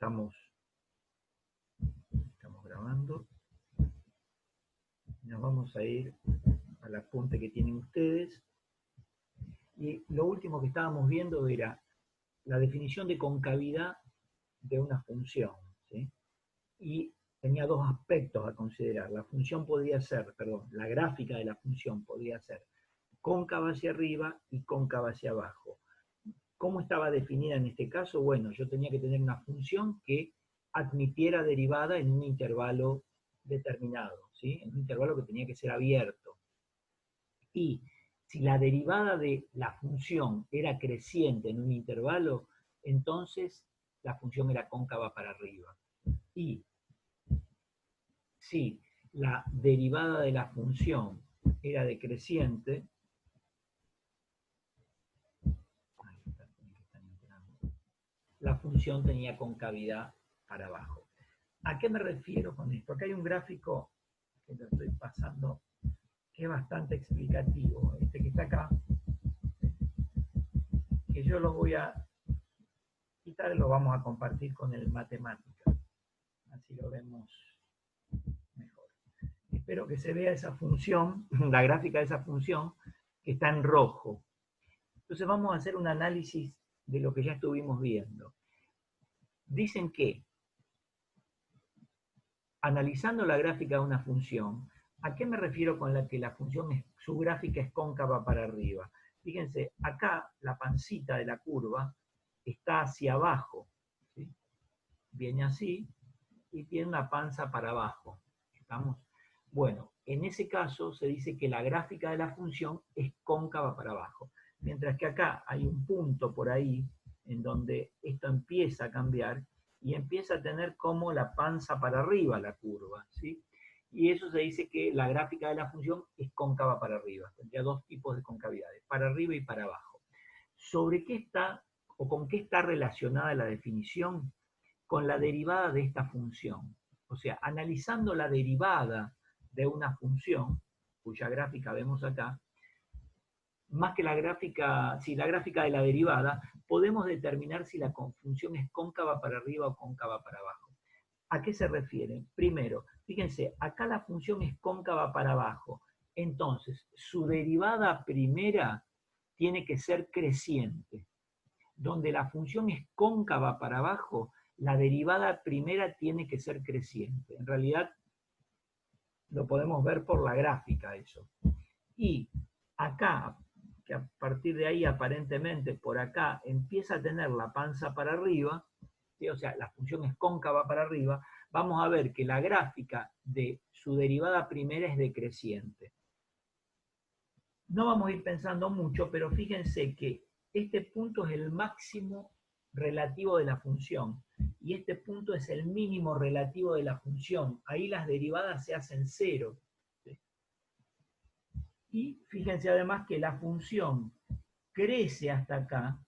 Estamos grabando. Nos vamos a ir al apunte que tienen ustedes. Y lo último que estábamos viendo era la definición de concavidad de una función, ¿sí? Y tenía dos aspectos a considerar. La función podía ser, la gráfica de la función podía ser cóncava hacia arriba y cóncava hacia abajo. ¿Cómo estaba definida en este caso? Bueno, yo tenía que tener una función que admitiera derivada en un intervalo determinado, ¿sí? En un intervalo que tenía que ser abierto. Y si la derivada de la función era creciente en un intervalo, entonces la función era cóncava para arriba. Y si la derivada de la función era decreciente, la función tenía concavidad para abajo. ¿A qué me refiero con esto? Acá hay un gráfico que lo estoy pasando que es bastante explicativo. Este que está acá, que yo lo voy a quitar y lo vamos a compartir con el matemática. Así lo vemos mejor. Espero que se vea esa función, la gráfica de esa función, que está en rojo. Entonces vamos a hacer un análisis de lo que ya estuvimos viendo. Dicen que, analizando la gráfica de una función, ¿a qué me refiero con la que la función, su gráfica es cóncava para arriba? Fíjense, acá la pancita de la curva está hacia abajo, ¿sí? Viene así y tiene una panza para abajo. ¿Estamos? Bueno, en ese caso se dice que la gráfica de la función es cóncava para abajo. Mientras que acá hay un punto por ahí en donde esto empieza a cambiar y empieza a tener como la panza para arriba la curva, ¿sí? Y eso se dice que la gráfica de la función es cóncava para arriba. Tendría dos tipos de concavidades, para arriba y para abajo. ¿Sobre qué está o con qué está relacionada la definición? Con la derivada de esta función. O sea, analizando la derivada de una función, cuya gráfica vemos acá, más que la gráfica de la derivada, podemos determinar si la función es cóncava para arriba o cóncava para abajo. ¿A qué se refiere? Primero, fíjense, acá la función es cóncava para abajo, entonces su derivada primera tiene que ser creciente. Donde la función es cóncava para abajo, la derivada primera tiene que ser creciente. En realidad, lo podemos ver por la gráfica eso. Y acá, que a partir de ahí aparentemente por acá empieza a tener la panza para arriba, ¿sí? O sea, la función es cóncava para arriba, vamos a ver que la gráfica de su derivada primera es decreciente. No vamos a ir pensando mucho, pero fíjense que este punto es el máximo relativo de la función y este punto es el mínimo relativo de la función. Ahí las derivadas se hacen cero. Y fíjense además que la función crece hasta acá,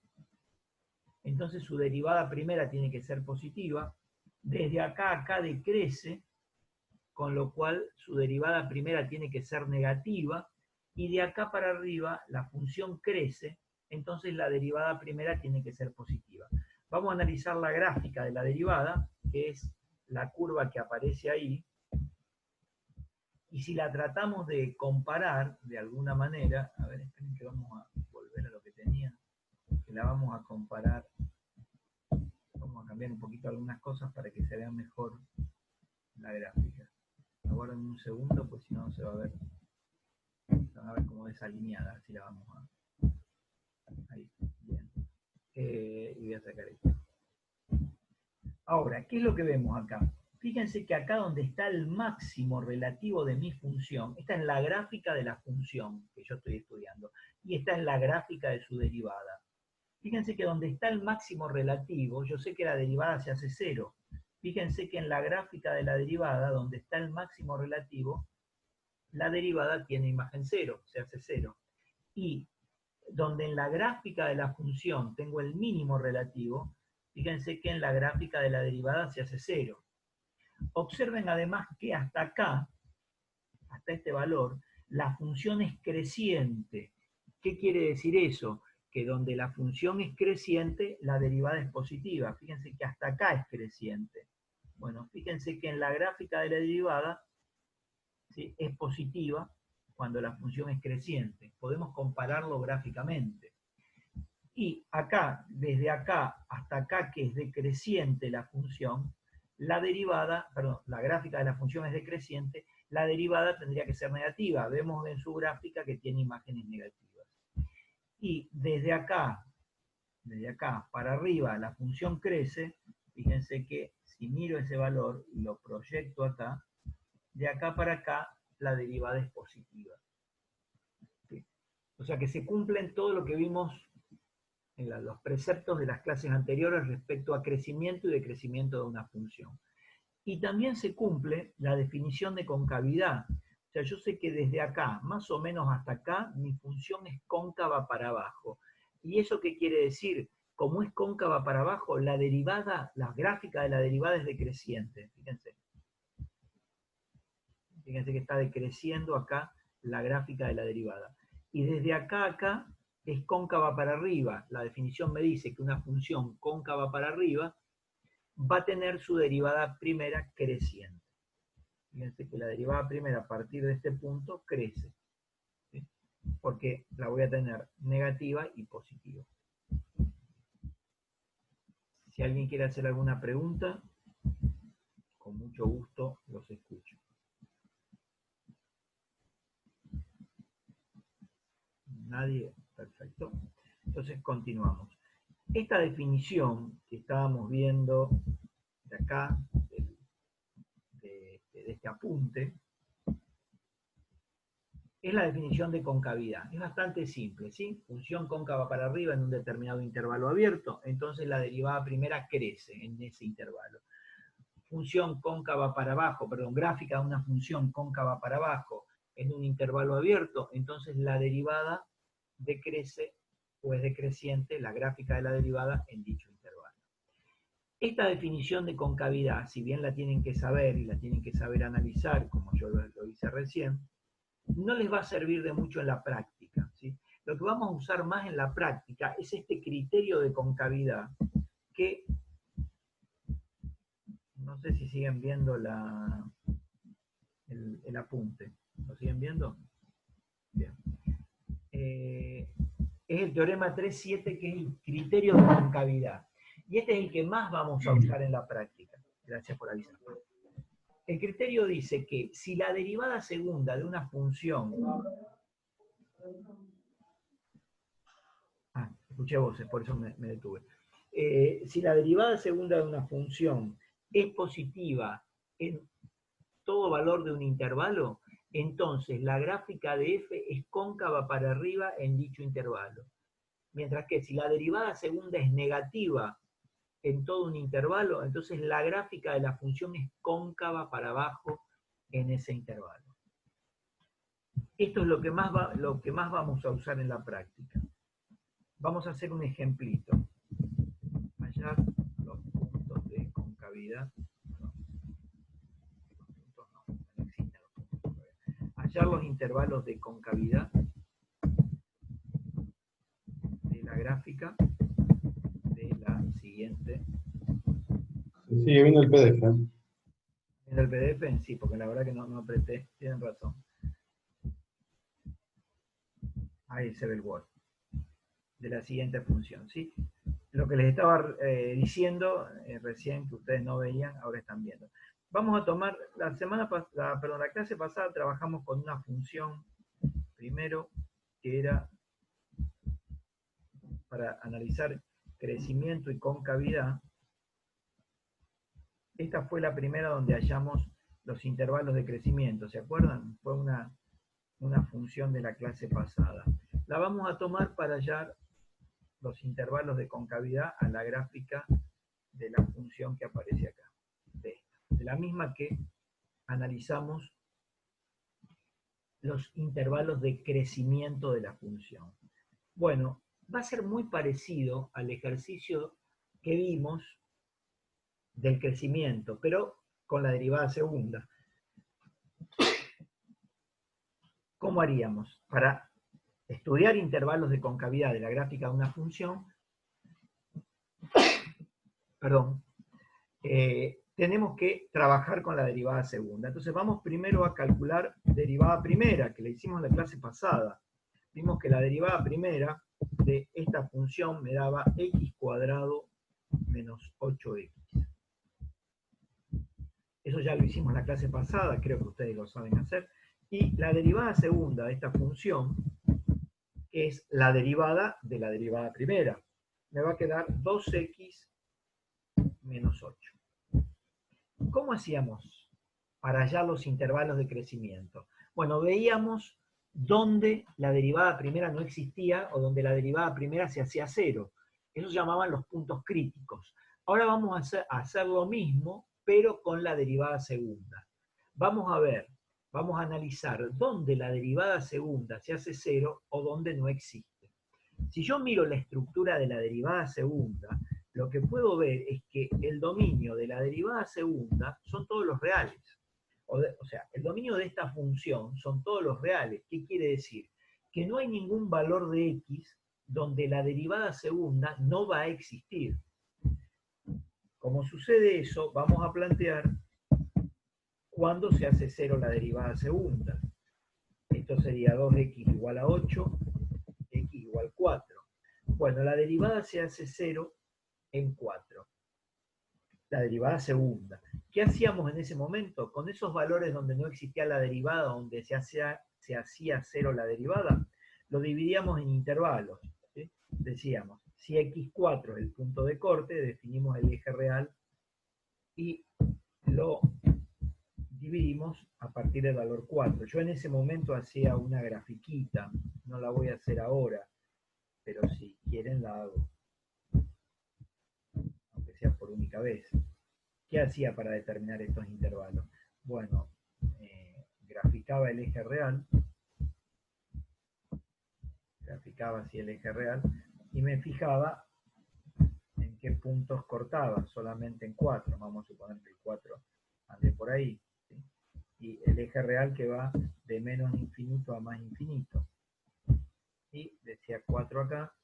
entonces su derivada primera tiene que ser positiva. Desde acá a acá decrece, con lo cual su derivada primera tiene que ser negativa. Y de acá para arriba la función crece, entonces la derivada primera tiene que ser positiva. Vamos a analizar la gráfica de la derivada, que es la curva que aparece ahí, y si la tratamos de comparar de alguna manera, a ver, esperen que vamos a volver a lo que tenía, que la vamos a comparar, vamos a cambiar un poquito algunas cosas para que se vea mejor la gráfica. Aguarden un segundo, pues si no se va a ver. Van a ver como desalineada, así la vamos a... Ahí, bien. Y voy a sacar esto. Ahora, ¿qué es lo que vemos acá? Fíjense que acá donde está el máximo relativo de mi función, esta es la gráfica de la función que yo estoy estudiando, y esta es la gráfica de su derivada. Fíjense que donde está el máximo relativo, yo sé que la derivada se hace cero. Fíjense que en la gráfica de la derivada, donde está el máximo relativo, la derivada tiene imagen cero, se hace cero. Y donde en la gráfica de la función tengo el mínimo relativo, fíjense que en la gráfica de la derivada se hace cero. Observen además que hasta acá, hasta este valor, la función es creciente. ¿Qué quiere decir eso? que donde la función es creciente, la derivada es positiva. Fíjense que hasta acá es creciente. Bueno, fíjense que en la gráfica de la derivada, ¿sí?, es positiva cuando la función es creciente. Podemos compararlo gráficamente. Y acá, desde acá hasta acá, que es decreciente la función, la derivada, perdón, la gráfica de la función es decreciente, la derivada tendría que ser negativa. Vemos en su gráfica que tiene imágenes negativas. Y desde acá para arriba, la función crece. Fíjense que si miro ese valor y lo proyecto acá, de acá para acá, la derivada es positiva. ¿Sí? O sea que se cumplen todo lo que vimos en los preceptos de las clases anteriores respecto a crecimiento y decrecimiento de una función. Y también se cumple la definición de concavidad. O sea, yo sé que desde acá, más o menos hasta acá, mi función es cóncava para abajo. ¿Y eso qué quiere decir? Como es cóncava para abajo, la derivada, la gráfica de la derivada es decreciente. Fíjense. Fíjense que está decreciendo acá la gráfica de la derivada. Y desde acá a acá es cóncava para arriba. La definición me dice que una función cóncava para arriba va a tener su derivada primera creciente. Fíjense que la derivada primera a partir de este punto crece, ¿sí?, porque la voy a tener negativa y positiva. Si alguien quiere hacer alguna pregunta, con mucho gusto los escucho. ¿Nadie? Perfecto. Entonces continuamos. Esta definición que estábamos viendo de acá, de este apunte, es la definición de concavidad. Es bastante simple, ¿sí? Función cóncava para arriba en un determinado intervalo abierto, entonces la derivada primera crece en ese intervalo. Función cóncava para abajo, perdón, gráfica de una función cóncava para abajo en un intervalo abierto, entonces la derivada decrece o es decreciente la gráfica de la derivada en dicho intervalo. Esta definición de concavidad, si bien la tienen que saber y la tienen que saber analizar, como yo lo hice recién, no les va a servir de mucho en la práctica, ¿sí? Lo que vamos a usar más en la práctica es este criterio de concavidad que, no sé si siguen viendo el apunte. ¿Lo siguen viendo? Bien. Es el teorema 3.7, que es el criterio de concavidad. Y este es el que más vamos a usar en la práctica. Gracias por avisar. El criterio dice que si la derivada segunda de una función... escuché voces, por eso me detuve. Si la derivada segunda de una función es positiva en todo valor de un intervalo, entonces la gráfica de f es cóncava para arriba en dicho intervalo. Mientras que si la derivada segunda es negativa en todo un intervalo, entonces la gráfica de la función es cóncava para abajo en ese intervalo. Esto es lo que más vamos a usar en la práctica. Vamos a hacer un ejemplito. Hallar los puntos de concavidad. Hallar los intervalos de concavidad de la gráfica de la siguiente. Sigue viendo el PDF. ¿Viendo el PDF? Sí, porque la verdad que no apreté. Tienen razón. Ahí se ve el Word. De la siguiente función, ¿sí? Lo que les estaba diciendo recién, que ustedes no veían, ahora están viendo. Vamos a tomar, la clase pasada trabajamos con una función, primero, que era para analizar crecimiento y concavidad. Esta fue la primera donde hallamos los intervalos de crecimiento, ¿se acuerdan? Fue una función de la clase pasada. La vamos a tomar para hallar los intervalos de concavidad a la gráfica de la función que aparece acá. De la misma que analizamos los intervalos de crecimiento de la función. Bueno, va a ser muy parecido al ejercicio que vimos del crecimiento, pero con la derivada segunda. ¿Cómo haríamos? Para estudiar intervalos de concavidad de la gráfica de una función, perdón, tenemos que trabajar con la derivada segunda. Entonces vamos primero a calcular derivada primera, que la hicimos en la clase pasada. Vimos que la derivada primera de esta función me daba x cuadrado menos 8x. Eso ya lo hicimos en la clase pasada, creo que ustedes lo saben hacer. Y la derivada segunda de esta función es la derivada de la derivada primera. Me va a quedar 2x menos 8. ¿Cómo hacíamos para hallar los intervalos de crecimiento? Bueno, veíamos donde la derivada primera no existía o donde la derivada primera se hacía cero. Eso se llamaban los puntos críticos. Ahora vamos a hacer lo mismo, pero con la derivada segunda. Vamos a ver, vamos a analizar dónde la derivada segunda se hace cero o dónde no existe. Si yo miro la estructura de la derivada segunda, lo que puedo ver es que el dominio de la derivada segunda son todos los reales. O sea, el dominio de esta función son todos los reales. ¿Qué quiere decir? Que no hay ningún valor de x donde la derivada segunda no va a existir. Como sucede eso, vamos a plantear cuándo se hace cero la derivada segunda. Esto sería 2x igual a 8, x igual a 4. Bueno, la derivada se hace cero en 4. La derivada segunda. ¿Qué hacíamos en ese momento? Con esos valores donde no existía la derivada, donde se hacía cero la derivada, lo dividíamos en intervalos. ¿Sí? Decíamos, si x4 es el punto de corte, definimos el eje real y lo dividimos a partir del valor 4. Yo en ese momento hacía una grafiquita, no la voy a hacer ahora, pero si quieren la hago, aunque sea por única vez. ¿Qué hacía para determinar estos intervalos? Bueno, graficaba el eje real, graficaba así el eje real, y me fijaba en qué puntos cortaba, solamente en 4, vamos a suponer que el 4 ande por ahí, ¿sí? Y el eje real que va de menos infinito a más infinito. Y decía 4 acá,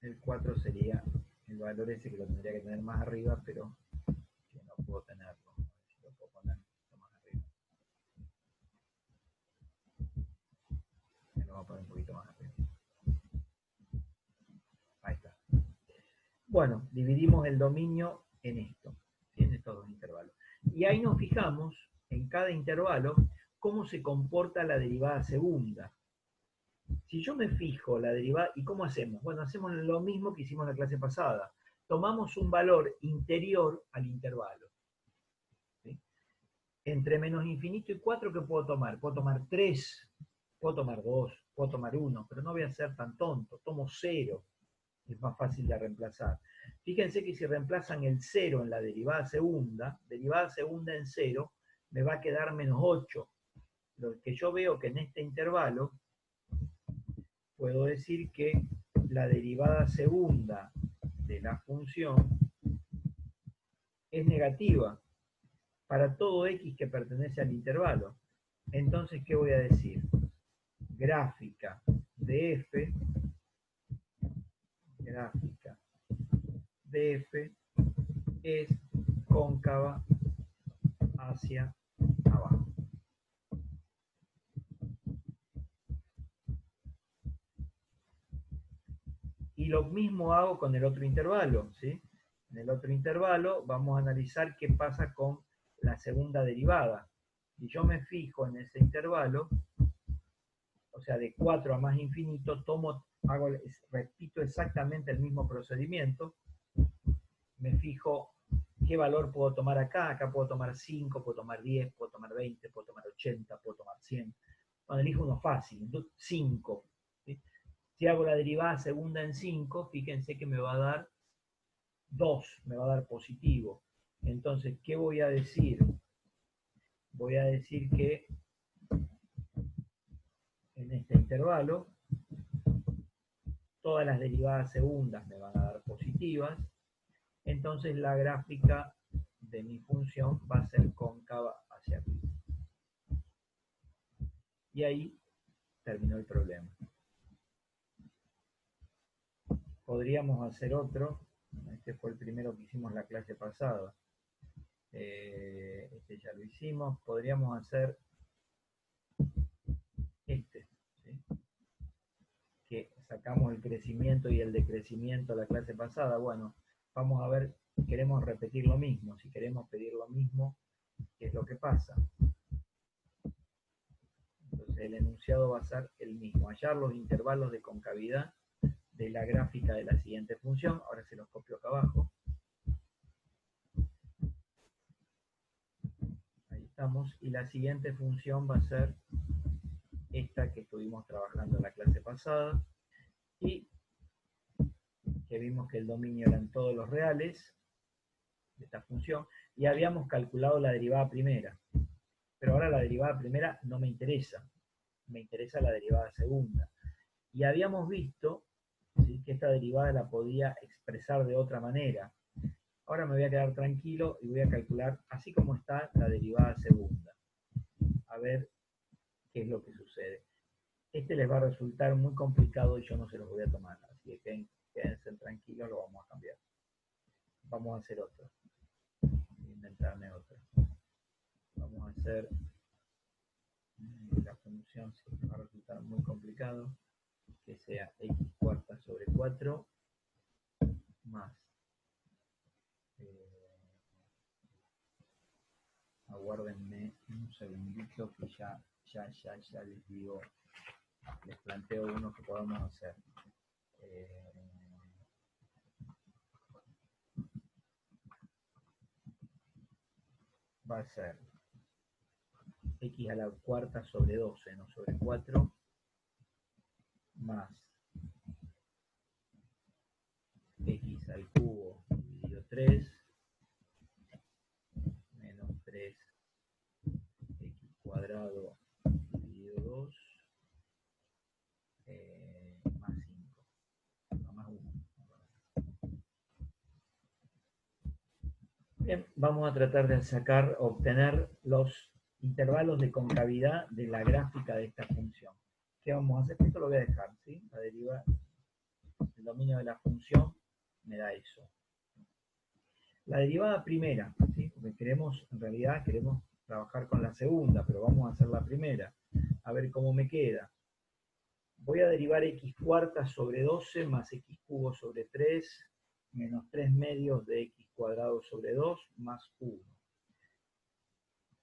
el 4 sería el valor ese que lo tendría que tener más arriba, pero que no puedo tenerlo. A ver si lo puedo poner más arriba. Me lo voy a poner un poquito más arriba. Ahí está. Bueno, dividimos el dominio en esto, en estos dos intervalos. Y ahí nos fijamos en cada intervalo cómo se comporta la derivada segunda. Si yo me fijo la derivada, ¿y cómo hacemos? Bueno, hacemos lo mismo que hicimos en la clase pasada. Tomamos un valor interior al intervalo. ¿Sí? Entre menos infinito y 4, ¿qué puedo tomar? Puedo tomar 3, puedo tomar 2, puedo tomar 1, pero no voy a ser tan tonto. Tomo 0, es más fácil de reemplazar. Fíjense que si reemplazan el 0 en la derivada segunda en 0, me va a quedar menos 8. Lo que yo veo que en este intervalo, puedo decir que la derivada segunda de la función es negativa para todo x que pertenece al intervalo. Entonces, ¿qué voy a decir? Gráfica de f es cóncava hacia abajo. Y lo mismo hago con el otro intervalo, ¿sí? En el otro intervalo vamos a analizar qué pasa con la segunda derivada. Si yo me fijo en ese intervalo, o sea, de 4 a más infinito, repito exactamente el mismo procedimiento, me fijo qué valor puedo tomar acá puedo tomar 5, puedo tomar 10, puedo tomar 20, puedo tomar 80, puedo tomar 100. Bueno, elijo uno fácil, 5. ¿Sí? Si hago la derivada segunda en 5, fíjense que me va a dar 2, me va a dar positivo. Entonces, ¿qué voy a decir? Voy a decir que en este intervalo todas las derivadas segundas me van a dar positivas, entonces la gráfica de mi función va a ser cóncava hacia arriba. Y ahí terminó el problema. Podríamos hacer otro. Este fue el primero que hicimos la clase pasada. Este ya lo hicimos. Podríamos hacer este, ¿sí? Que sacamos el crecimiento y el decrecimiento la clase pasada. Bueno, vamos a ver, queremos repetir lo mismo. Si queremos pedir lo mismo, ¿qué es lo que pasa? Entonces el enunciado va a ser el mismo. Hallar los intervalos de concavidad de la gráfica de la siguiente función. Ahora se los copio acá abajo. Ahí estamos. Y la siguiente función va a ser esta que estuvimos trabajando en la clase pasada. Y que vimos que el dominio eran todos los reales de esta función. Y habíamos calculado la derivada primera. Pero ahora la derivada primera no me interesa. Me interesa la derivada segunda. Y habíamos visto, ¿sí?, que esta derivada la podía expresar de otra manera. Ahora me voy a quedar tranquilo y voy a calcular así como está la derivada segunda. A ver qué es lo que sucede. Este les va a resultar muy complicado y yo no se los voy a tomar. Así que quédense tranquilos, lo vamos a cambiar. Vamos a hacer otro. Voy a inventarme otro. Vamos a hacer la función, si va a resultar muy complicado, que sea x cuarta sobre 4 más aguárdenme un segundito que ya les digo, les planteo uno que podemos hacer. Va a ser x a la cuarta sobre 12, no sobre 4, más x al cubo dividido 3, menos 3 x cuadrado dividido 2, más 5, no, más 1. Bien, vamos a tratar de obtener los intervalos de concavidad de la gráfica de esta función. ¿Qué vamos a hacer? Esto lo voy a dejar, ¿sí? La deriva, el dominio de la función me da eso. La derivada primera, ¿sí? Porque en realidad queremos trabajar con la segunda, pero vamos a hacer la primera. A ver cómo me queda. Voy a derivar x cuarta sobre 12 más x cubo sobre 3 menos 3 medios de x cuadrado sobre 2 más 1.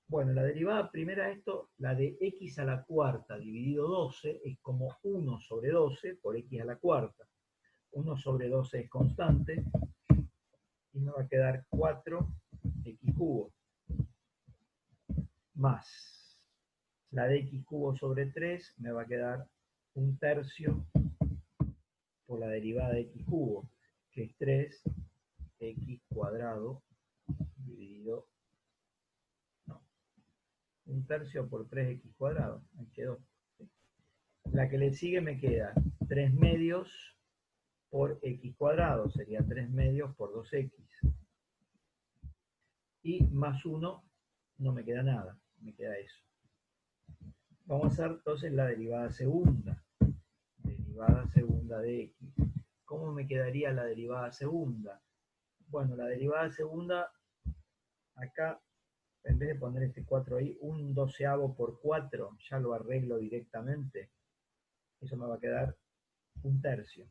Bueno, la derivada primera esto, la de x a la cuarta dividido 12, es como 1 sobre 12 por x a la cuarta. 1 sobre 12 es constante, y me va a quedar 4x cubo, más la de x cubo sobre 3, me va a quedar 1/3 por la derivada de x cubo, que es 3x cuadrado dividido, no, 1/3 por 3x cuadrado, ahí quedó. La que le sigue me queda 3 medios por x cuadrado, sería 3 medios por 2x. Y más 1, no me queda nada, me queda eso. Vamos a hacer entonces la derivada segunda. Derivada segunda de x. ¿Cómo me quedaría la derivada segunda? Bueno, la derivada segunda, acá, en vez de poner este 4 ahí, 1/12 por 4, ya lo arreglo directamente. Eso me va a quedar 1/3.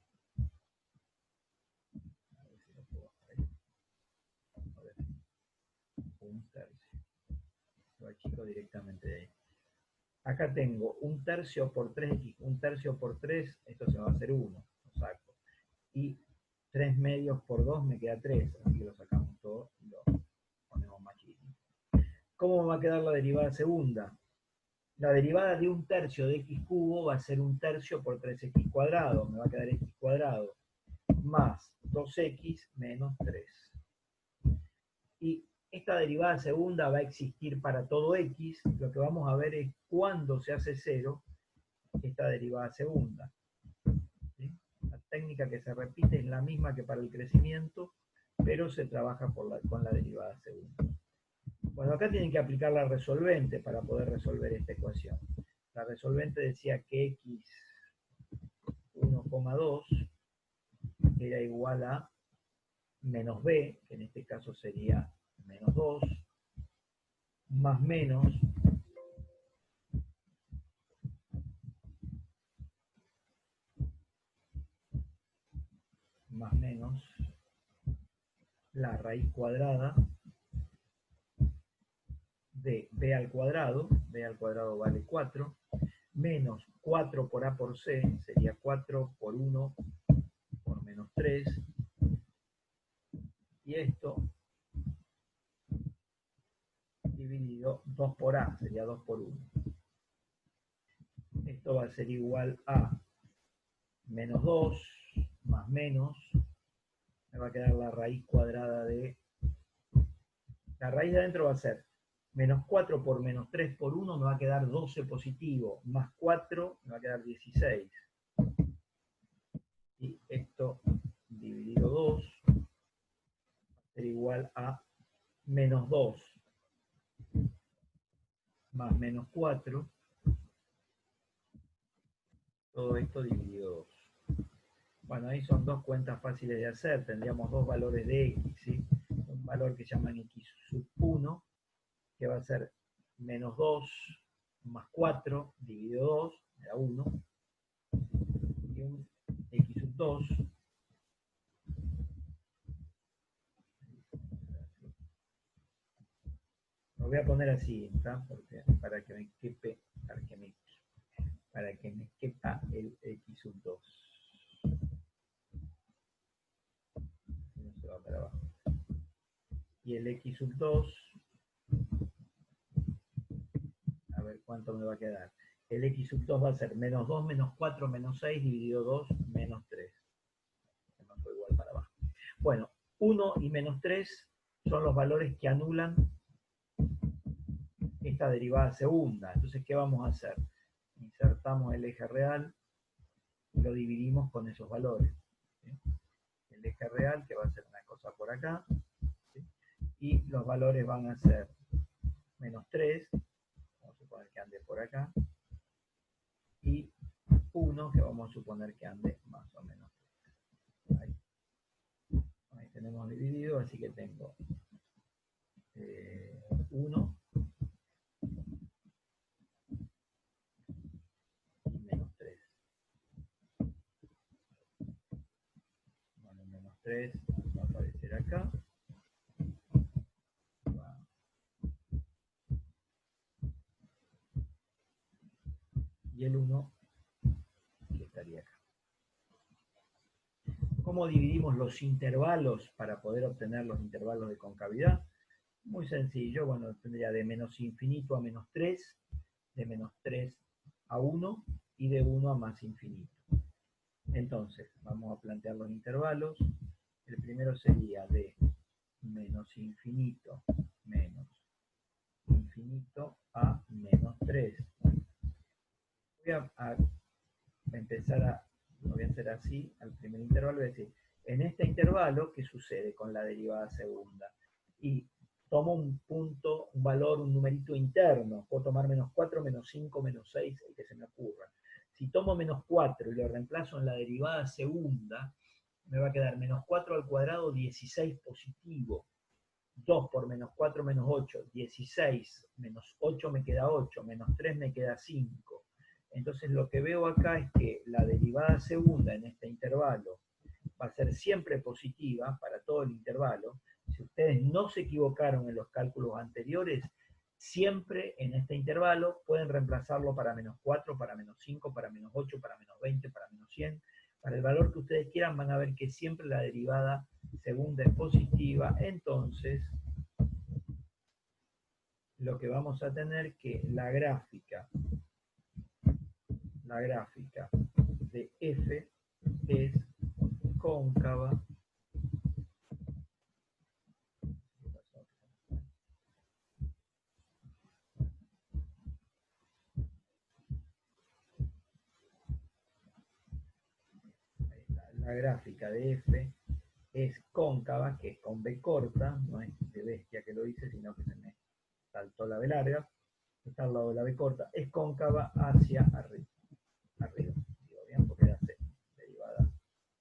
A ver si lo puedo hacer. A ver. 1/3. Lo achico directamente de ahí. Acá tengo 1/3 por 3x, 1/3 por 3, esto se va a hacer 1, lo saco. Y 3 medios por 2 me queda 3, así que lo sacamos todo y lo ponemos más chiquito. ¿Cómo me va a quedar la derivada segunda? La derivada de 1/3 de x cubo va a ser 1/3 por 3x cuadrado, me va a quedar x cuadrado, más 2x menos 3. Y esta derivada segunda va a existir para todo x. Lo que vamos a ver es cuándo se hace 0 esta derivada segunda. ¿Sí? La técnica que se repite es la misma que para el crecimiento, pero se trabaja con la derivada segunda. Bueno, acá tienen que aplicar la resolvente para poder resolver esta ecuación. la resolvente decía que x 1,2 era igual a menos b, que en este caso sería menos 2, más menos la raíz cuadrada de b al cuadrado vale 4, menos 4 por a por c, sería 4 por 1 por menos 3, y esto dividido 2 por a, sería 2 por 1. Esto va a ser igual a menos 2 más menos, me va a quedar la raíz cuadrada de, la raíz de adentro va a ser menos 4 por menos 3 por 1, me va a quedar 12 positivo, más 4 me va a quedar 16. Y esto dividido 2 va a ser igual a menos 2 más menos 4, todo esto dividido 2. Bueno, ahí son dos cuentas fáciles de hacer. Tendríamos dos valores de x, ¿sí? Un valor que llaman x sub 1, que va a ser menos 2 más 4 dividido 2, me da 1. Y un x sub 2, lo voy a poner así, ¿tá? Porque, para que me quepe, para que me quepa el x sub 2. No se va para abajo. Y el x sub 2, a ver cuánto me va a quedar. El x sub 2 va a ser menos 2 menos 4 menos 6 dividido 2 menos 3. Se me fue igual para abajo. Bueno, 1 y menos 3 son los valores que anulan esta derivada segunda. Entonces, ¿qué vamos a hacer? Insertamos el eje real y lo dividimos con esos valores. ¿Sí? El eje real, que va a ser una cosa por acá, ¿sí? Y los valores van a ser menos 3, vamos a suponer que ande por acá, y 1, que vamos a suponer que ande más o menos. Ahí tenemos dividido, así que tengo 1 y menos 3. Bueno, menos 3 va a aparecer acá. Y el 1 que estaría acá. ¿Cómo dividimos los intervalos para poder obtener los intervalos de concavidad? Muy sencillo, bueno, tendría de menos infinito a menos 3, de menos 3 a 1 y de 1 a más infinito. Entonces, vamos a plantear los intervalos. El primero sería de menos infinito a menos 3. Voy a empezar a, lo voy a hacer así, al primer intervalo, es decir, en este intervalo, ¿qué sucede con la derivada segunda? Y tomo un punto, un valor, un numerito interno, puedo tomar menos 4, menos 5, menos 6, el que se me ocurra. Si tomo menos 4 y lo reemplazo en la derivada segunda, me va a quedar menos 4 al cuadrado, 16 positivo. 2 por menos 4 menos 8, 16, menos 8 me queda 8, menos 3 me queda 5. Entonces lo que veo acá es que la derivada segunda en este intervalo va a ser siempre positiva para todo el intervalo. Si ustedes no se equivocaron en los cálculos anteriores, siempre en este intervalo pueden reemplazarlo para menos 4, para menos 5, para menos 8, para menos 20, para menos 100. Para el valor que ustedes quieran van a ver que siempre la derivada segunda es positiva. Entonces, lo que vamos a tener que la gráfica de f es cóncava la gráfica de f es cóncava, que es con b corta, no es de bestia que lo hice, sino que se me saltó la b larga. que está al lado de la B corta, es cóncava hacia arriba. Digo bien, porque hace derivada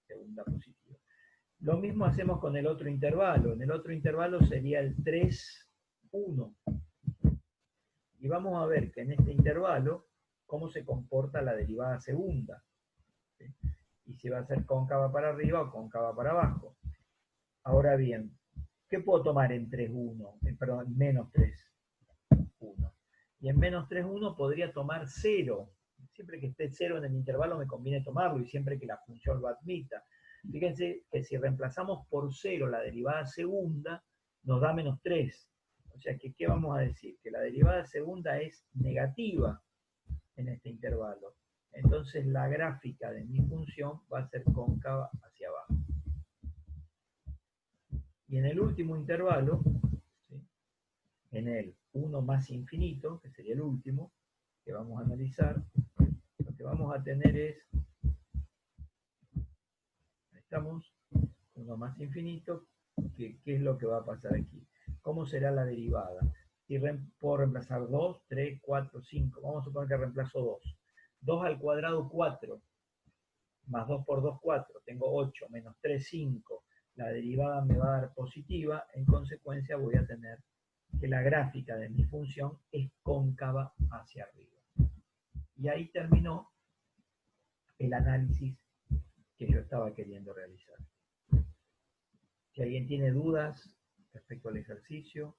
segunda positiva. Lo mismo hacemos con el otro intervalo. En el otro intervalo sería el 3, 1. Y vamos a ver que en este intervalo, cómo se comporta la derivada segunda. ¿Sí? Y si va a ser cóncava para arriba o cóncava para abajo. Ahora bien, ¿qué puedo tomar en 3, 1? Perdón, menos 3, 1. Y en menos 3, 1 podría tomar 0. Siempre que esté 0 en el intervalo me conviene tomarlo y siempre que la función lo admita. Fíjense que si reemplazamos por 0 la derivada segunda, nos da menos 3. O sea que, ¿qué vamos a decir? Que la derivada segunda es negativa en este intervalo. Entonces la gráfica de mi función va a ser cóncava hacia abajo. Y en el último intervalo, ¿sí? En el 1 más infinito, que sería el último, que vamos a analizar, lo que vamos a tener es, ahí estamos, 1 más infinito, ¿qué es lo que va a pasar aquí? ¿Cómo será la derivada? Si puedo reemplazar 2, 3, 4, 5, vamos a suponer que reemplazo 2. 2 al cuadrado, 4, más 2 por 2, 4, tengo 8, menos 3, 5, la derivada me va a dar positiva, en consecuencia voy a tener que la gráfica de mi función es cóncava hacia arriba. Y ahí terminó el análisis que yo estaba queriendo realizar. Si alguien tiene dudas respecto al ejercicio,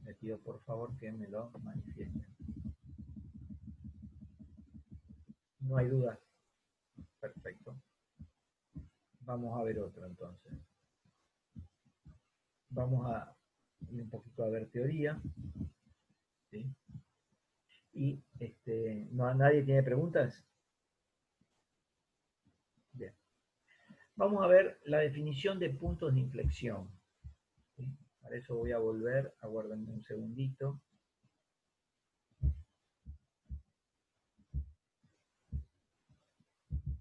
le pido por favor que me lo manifiesten. No hay dudas. Perfecto. Vamos a ver otro entonces. Vamos a ir un poquito a ver teoría. ¿Sí? Y ¿nadie tiene preguntas? Bien. Vamos a ver la definición de puntos de inflexión. ¿Sí? Para eso voy a volver, aguárdenme un segundito.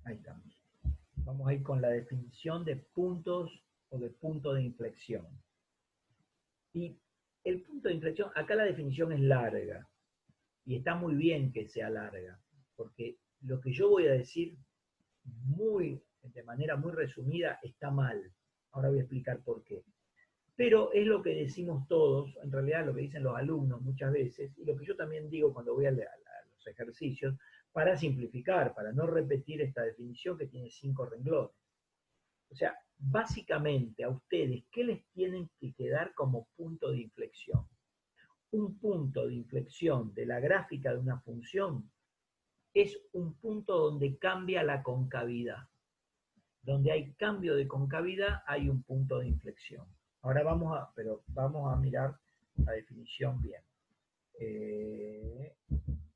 Ahí estamos. Vamos a ir con la definición de puntos o de punto de inflexión. Y el punto de inflexión, acá la definición es larga. Y está muy bien que sea larga, porque lo que yo voy a decir de manera muy resumida está mal. Ahora voy a explicar por qué. Pero es lo que decimos todos, en realidad lo que dicen los alumnos muchas veces, y lo que yo también digo cuando voy a los ejercicios, para simplificar, para no repetir esta definición que tiene 5 renglones. O sea, básicamente a ustedes, ¿qué les tienen que quedar como punto de inflexión? Un punto de inflexión de la gráfica de una función es un punto donde cambia la concavidad. Donde hay cambio de concavidad hay un punto de inflexión. Ahora vamos a mirar la definición bien.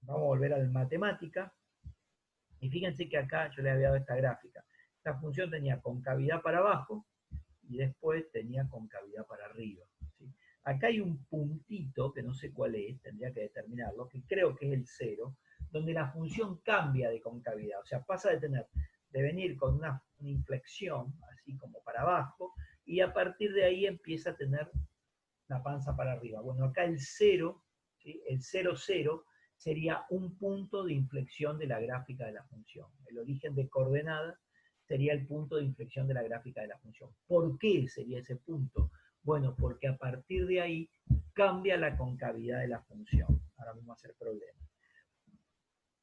Vamos a volver a la matemática. Y fíjense que acá yo les había dado esta gráfica. Esta función tenía concavidad para abajo y después tenía concavidad para arriba. ¿Sí? Acá hay un puntito, que no sé cuál es, tendría que determinarlo, que creo que es el 0, donde la función cambia de concavidad. O sea, pasa de venir con una inflexión, así como para abajo, y a partir de ahí empieza a tener la panza para arriba. Bueno, acá el 0, ¿sí? El 0, 0, sería un punto de inflexión de la gráfica de la función. El origen de coordenadas sería el punto de inflexión de la gráfica de la función. ¿Por qué sería ese punto? Bueno, porque a partir de ahí cambia la concavidad de la función. Ahora vamos a hacer problema.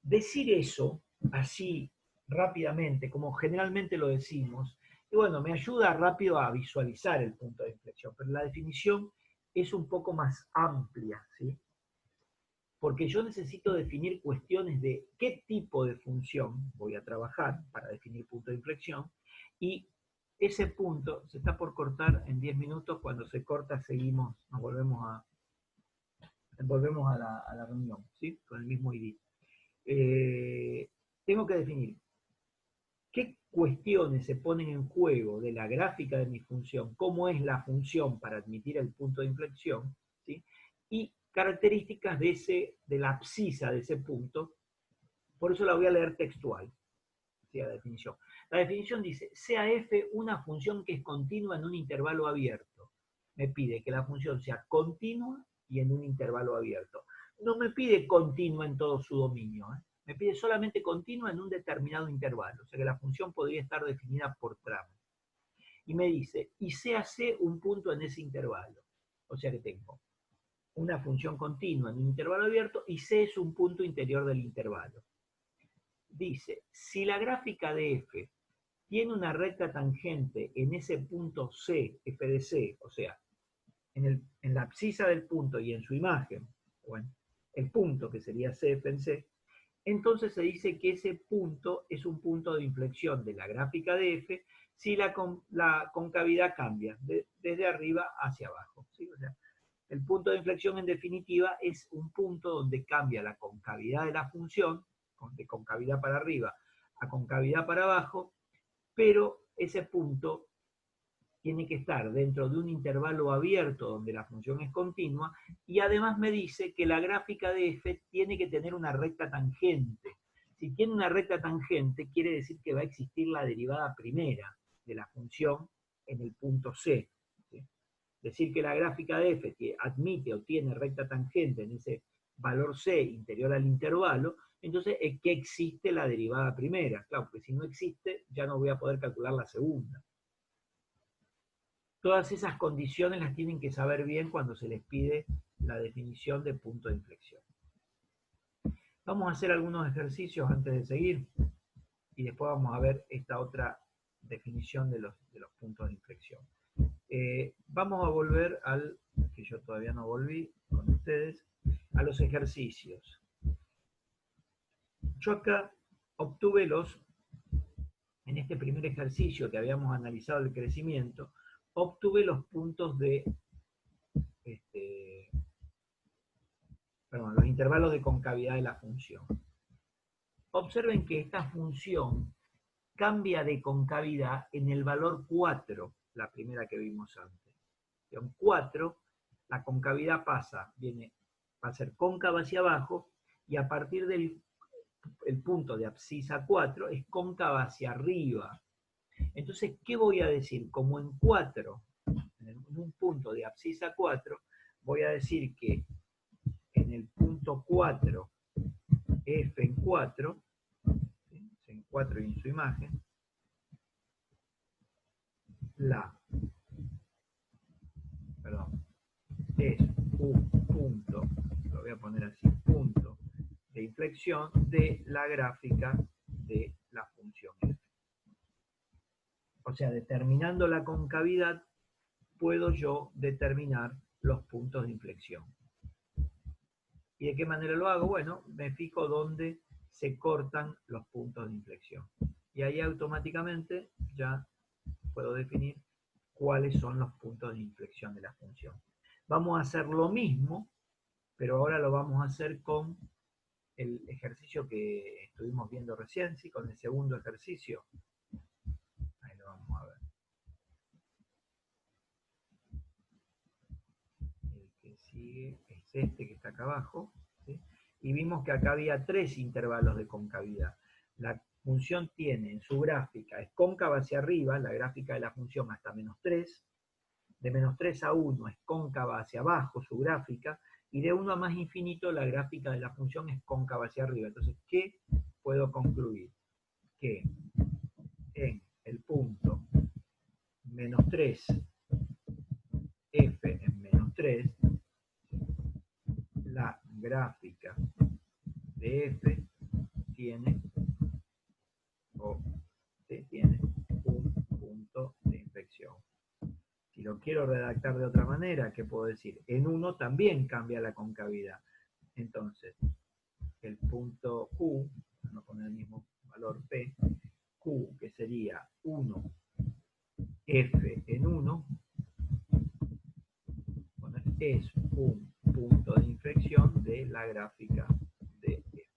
Decir eso así rápidamente, como generalmente lo decimos, y bueno, me ayuda rápido a visualizar el punto de inflexión, pero la definición es un poco más amplia, ¿sí? Porque yo necesito definir cuestiones de qué tipo de función voy a trabajar para definir punto de inflexión, y ese punto se está por cortar en 10 minutos. Cuando se corta seguimos, nos volvemos a la reunión, ¿sí? Con el mismo ID. Tengo que definir qué cuestiones se ponen en juego de la gráfica de mi función, cómo es la función para admitir el punto de inflexión, ¿sí? Y características de la abscisa de ese punto. Por eso la voy a leer textual, ¿sí? La definición. La definición dice, sea f una función que es continua en un intervalo abierto. Me pide que la función sea continua y en un intervalo abierto. no me pide continua en todo su dominio, me pide solamente continua en un determinado intervalo, o sea que la función podría estar definida por tramo. Y me dice, y sea C un punto en ese intervalo, o sea que tengo una función continua en un intervalo abierto y C es un punto interior del intervalo. Dice, si la gráfica de f tiene una recta tangente en ese punto C, f de C, o sea, en la abscisa del punto y en su imagen, o en el punto que sería CF en C, entonces se dice que ese punto es un punto de inflexión de la gráfica de f si la concavidad cambia desde arriba hacia abajo, ¿sí? O sea, el punto de inflexión en definitiva es un punto donde cambia la concavidad de la función, de concavidad para arriba a concavidad para abajo, pero ese punto tiene que estar dentro de un intervalo abierto donde la función es continua, y además me dice que la gráfica de f tiene que tener una recta tangente. Si tiene una recta tangente, quiere decir que va a existir la derivada primera de la función en el punto C. ¿Sí? Decir que la gráfica de f admite o tiene recta tangente en ese valor C interior al intervalo, entonces es que existe la derivada primera. Claro, porque si no existe, ya no voy a poder calcular la segunda. Todas esas condiciones las tienen que saber bien cuando se les pide la definición de punto de inflexión. Vamos a hacer algunos ejercicios antes de seguir y después vamos a ver esta otra definición de los puntos de inflexión. Vamos a volver al, que yo todavía no volví con ustedes, a los ejercicios. Yo acá obtuve en este primer ejercicio que habíamos analizado el crecimiento, obtuve los puntos de, los intervalos de concavidad de la función. Observen que esta función cambia de concavidad en el valor 4, la primera que vimos antes. En 4, la concavidad va a ser cóncava hacia abajo, y a partir del punto de abscisa 4 es cóncava hacia arriba. Entonces, ¿qué voy a decir? Como en 4, en un punto de abscisa 4, voy a decir que en el punto 4, f en 4, en 4 y en su imagen, es un punto, lo voy a poner así, punto de inflexión de la gráfica de la función f. O sea, determinando la concavidad, puedo yo determinar los puntos de inflexión. ¿Y de qué manera lo hago? Bueno, me fijo dónde se cortan los puntos de inflexión. Y ahí automáticamente ya puedo definir cuáles son los puntos de inflexión de la función. Vamos a hacer lo mismo, pero ahora lo vamos a hacer con el ejercicio que estuvimos viendo recién, ¿sí? Con el segundo ejercicio. Ahí lo vamos a ver. El que sigue es este que está acá abajo, ¿sí? Y vimos que acá había 3 intervalos de concavidad. La función tiene en su gráfica, es cóncava hacia arriba, la gráfica de la función hasta -3, de -3 a 1 es cóncava hacia abajo su gráfica, y de 1 a más infinito la gráfica de la función es cóncava hacia arriba. Entonces, ¿qué puedo concluir? Que en el punto -3, f en -3, la gráfica de f tiene un punto de inflexión. Si lo quiero redactar de otra manera, ¿qué puedo decir? En 1 también cambia la concavidad. Entonces, el punto Q, vamos a poner el mismo valor P, Q, que sería 1, F en 1, bueno, es un punto de inflexión de la gráfica de F.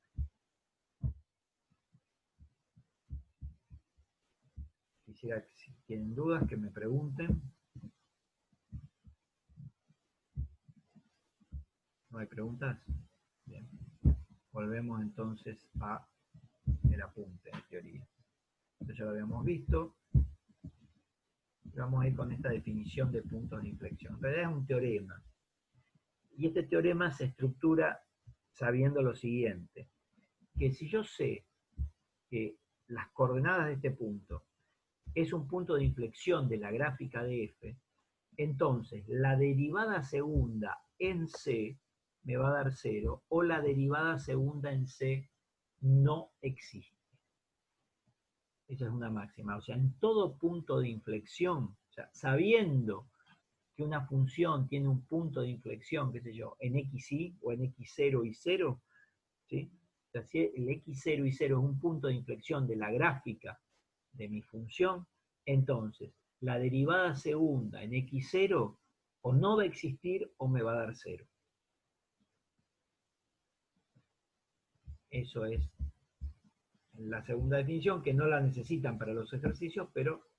Quisiera que si tienen dudas que me pregunten. ¿No hay preguntas? Bien. Volvemos entonces a el apunte en teoría. Esto ya lo habíamos visto. Vamos a ir con esta definición de puntos de inflexión. En realidad es un teorema. Y este teorema se estructura sabiendo lo siguiente, que si yo sé que las coordenadas de este punto es un punto de inflexión de la gráfica de f, entonces la derivada segunda en c me va a dar 0, o la derivada segunda en c no existe. Esa es una máxima. O sea, en todo punto de inflexión, o sea, sabiendo que una función tiene un punto de inflexión, qué sé yo, en xy o en x0 y 0, ¿sí? O sea, si el x0 y 0 es un punto de inflexión de la gráfica de mi función, entonces la derivada segunda en x0 o no va a existir o me va a dar 0. Eso es la segunda definición, que no la necesitan para los ejercicios, pero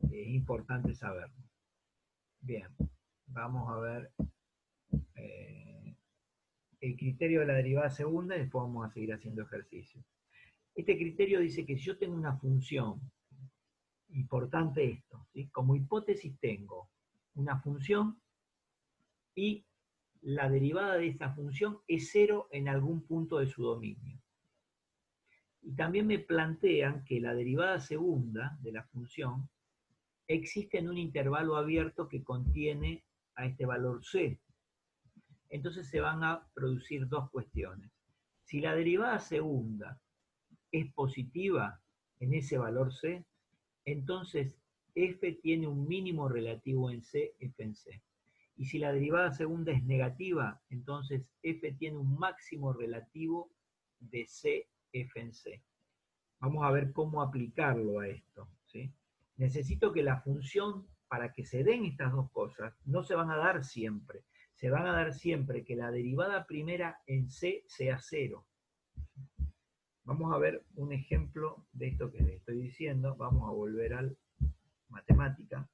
es importante saberlo. Bien, vamos a ver el criterio de la derivada segunda y después vamos a seguir haciendo ejercicios. Este criterio dice que si yo tengo una función, importante esto, ¿sí? Como hipótesis tengo una función y la derivada de esa función es 0 en algún punto de su dominio. Y también me plantean que la derivada segunda de la función existe en un intervalo abierto que contiene a este valor c. Entonces se van a producir dos cuestiones. Si la derivada segunda es positiva en ese valor c, entonces f tiene un mínimo relativo en c, f en c. Y si la derivada segunda es negativa, entonces f tiene un máximo relativo de c, f en c. Vamos a ver cómo aplicarlo a esto, ¿sí? Necesito que la función, para que se den estas dos cosas, no se van a dar siempre. Se van a dar siempre que la derivada primera en c sea 0. Vamos a ver un ejemplo de esto que les estoy diciendo. Vamos a volver al matemática.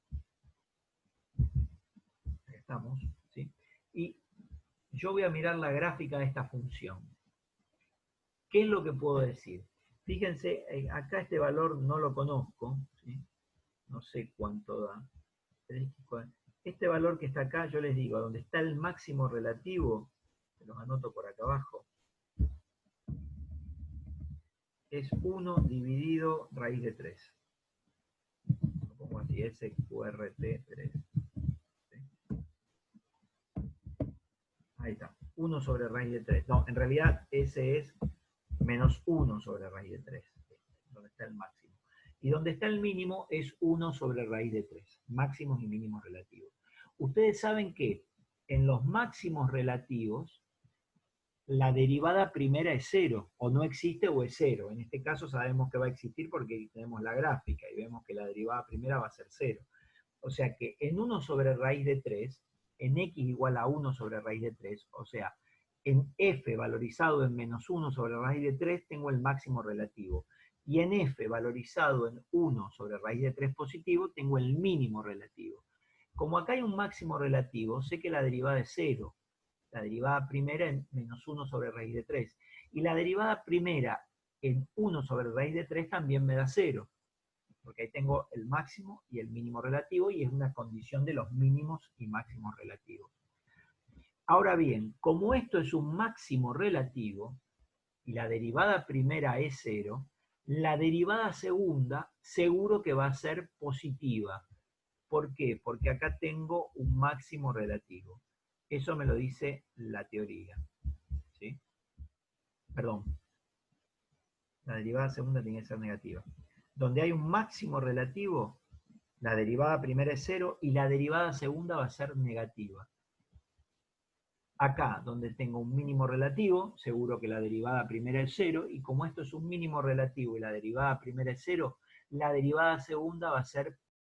Ahí estamos, ¿sí? Y yo voy a mirar la gráfica de esta función. ¿Qué es lo que puedo decir? Fíjense, acá este valor no lo conozco, ¿sí? No sé cuánto da. Este valor que está acá, yo les digo, donde está el máximo relativo, se los anoto por acá abajo, es 1 dividido raíz de 3. Lo pongo así, SQRT3. ¿Sí? Ahí está, 1 sobre raíz de 3. No, en realidad ese es menos 1 sobre raíz de 3, donde está el máximo. Y donde está el mínimo es 1 sobre raíz de 3, máximos y mínimos relativos. Ustedes saben que en los máximos relativos, la derivada primera es 0, o no existe o es 0. En este caso sabemos que va a existir porque tenemos la gráfica y vemos que la derivada primera va a ser 0. O sea que en 1 sobre raíz de 3, en x igual a 1 sobre raíz de 3, o sea, en f valorizado en menos 1 sobre raíz de 3 tengo el máximo relativo. Y en f valorizado en 1 sobre raíz de 3 positivo tengo el mínimo relativo. Como acá hay un máximo relativo, sé que la derivada es 0. La derivada primera en menos 1 sobre raíz de 3. Y la derivada primera en 1 sobre raíz de 3 también me da 0. Porque ahí tengo el máximo y el mínimo relativo y es una condición de los mínimos y máximos relativos. Ahora bien, como esto es un máximo relativo y la derivada primera es 0, la derivada segunda seguro que va a ser positiva. ¿Por qué? Porque acá tengo un máximo relativo. Eso me lo dice la teoría. ¿Sí? Perdón. La derivada segunda tiene que ser negativa. Donde hay un máximo relativo, la derivada primera es 0 y la derivada segunda va a ser negativa. Acá, donde tengo un mínimo relativo, seguro que la derivada primera es 0, y como esto es un mínimo relativo y la derivada primera es 0, la derivada segunda va a ser